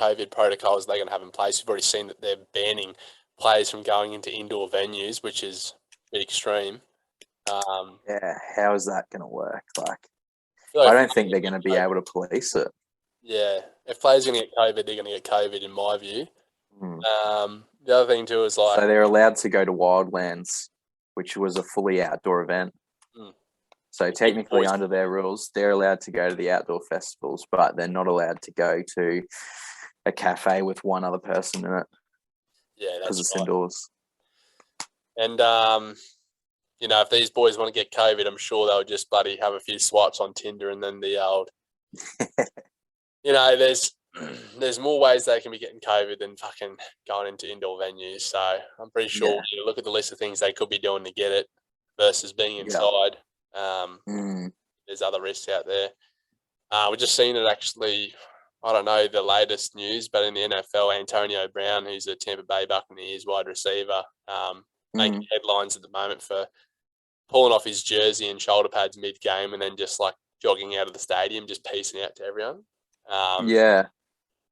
COVID protocols they're going to have in place. We've already seen that they're banning players from going into indoor venues, which is a bit extreme. Yeah, how is that going to work? Like, I I don't think they're going to be able to police it. Yeah, if players are going to get COVID, they're going to get COVID, in my view. The other thing too is like, so they're allowed to go to Wildlands, which was a fully outdoor event. So technically, under their rules, they're allowed to go to the outdoor festivals, but they're not allowed to go to a cafe with one other person in it. Yeah, because it's indoors. And you know, if these boys want to get COVID, I'm sure they'll just bloody have a few swipes on Tinder, and then the old, you know, there's more ways they can be getting COVID than fucking going into indoor venues. So I'm pretty sure you look at the list of things they could be doing to get it versus being inside. There's other risks out there. We've just seen it actually. I don't know the latest news, but in the NFL, Antonio Brown, who's a Tampa Bay Buccaneers wide receiver, making headlines at the moment for pulling off his jersey and shoulder pads mid-game and then just like jogging out of the stadium, just peacing out to everyone.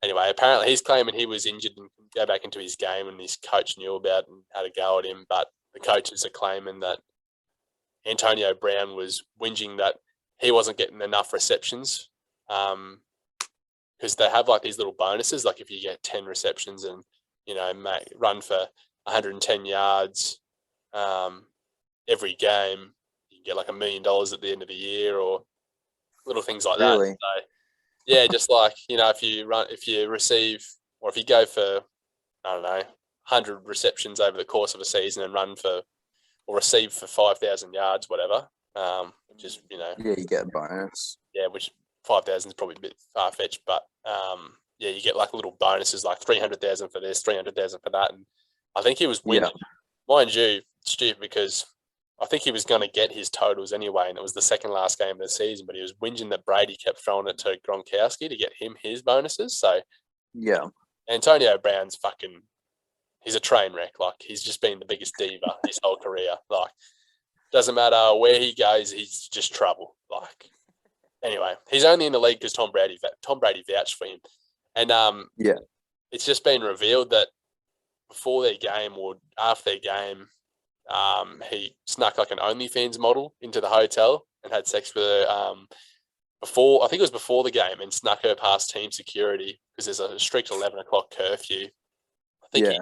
Anyway, apparently he's claiming he was injured and couldn't go back into his game, and his coach knew about and had a go at him. But the coaches are claiming that Antonio Brown was whinging that he wasn't getting enough receptions. Because they have like these little bonuses, like if you get 10 receptions and, you know, run for 110 yards every game, you can get like $1 million at the end of the year, or little things like that. So, yeah, just like, you know, if you receive, or if you go for, I don't know, 100 receptions over the course of a season and run for, or receive for 5,000 yards, whatever, which is, you know. Yeah, you get a bonus. Yeah, which 5,000 is probably a bit far-fetched, but yeah, you get like little bonuses like 300,000 for this, 300,000 for that. And I think he was winning. Mind you, stupid, because I think he was going to get his totals anyway, and it was the second last game of the season, but he was whinging that Brady kept throwing it to Gronkowski to get him his bonuses. So, yeah, Antonio Brown's fucking, he's a train wreck. Like, he's just been the biggest diva his whole career. Like, doesn't matter where he goes, he's just trouble. Like, anyway, he's only in the league because Tom Brady vouched for him. And it's just been revealed that before their game or after their game, he snuck like an Onlyfans model into the hotel and had sex with her before, I think it was before the game, and snuck her past team security because there's a strict 11 o'clock curfew. I think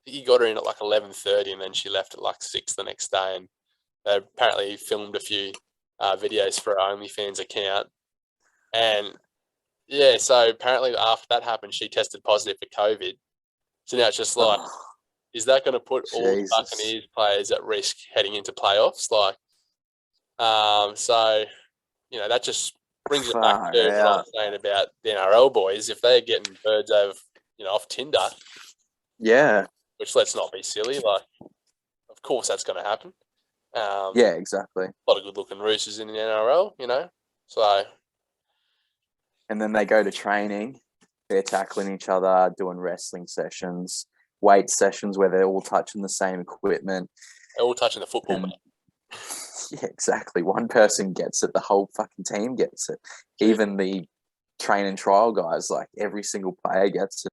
he got her in at like 11:30, and then she left at like 6 the next day. And they apparently filmed a few videos for her OnlyFans account. And yeah, so apparently after that happened, she tested positive for COVID. So now it's just like, is that going to put all the Buccaneers players at risk heading into playoffs? Like, so, you know, that just brings it back to what I was saying about the NRL boys. If they're getting birds over, you know, off Tinder, which, let's not be silly, like, of course that's going to happen. Yeah, exactly. A lot of good-looking roosters in the NRL, you know, so. And then they go to training. They're tackling each other, doing wrestling sessions, weight sessions where they're all touching the same equipment. They're all touching the football, mate. Yeah, exactly. One person gets it, the whole fucking team gets it. Even the train and trial guys, like every single player gets it.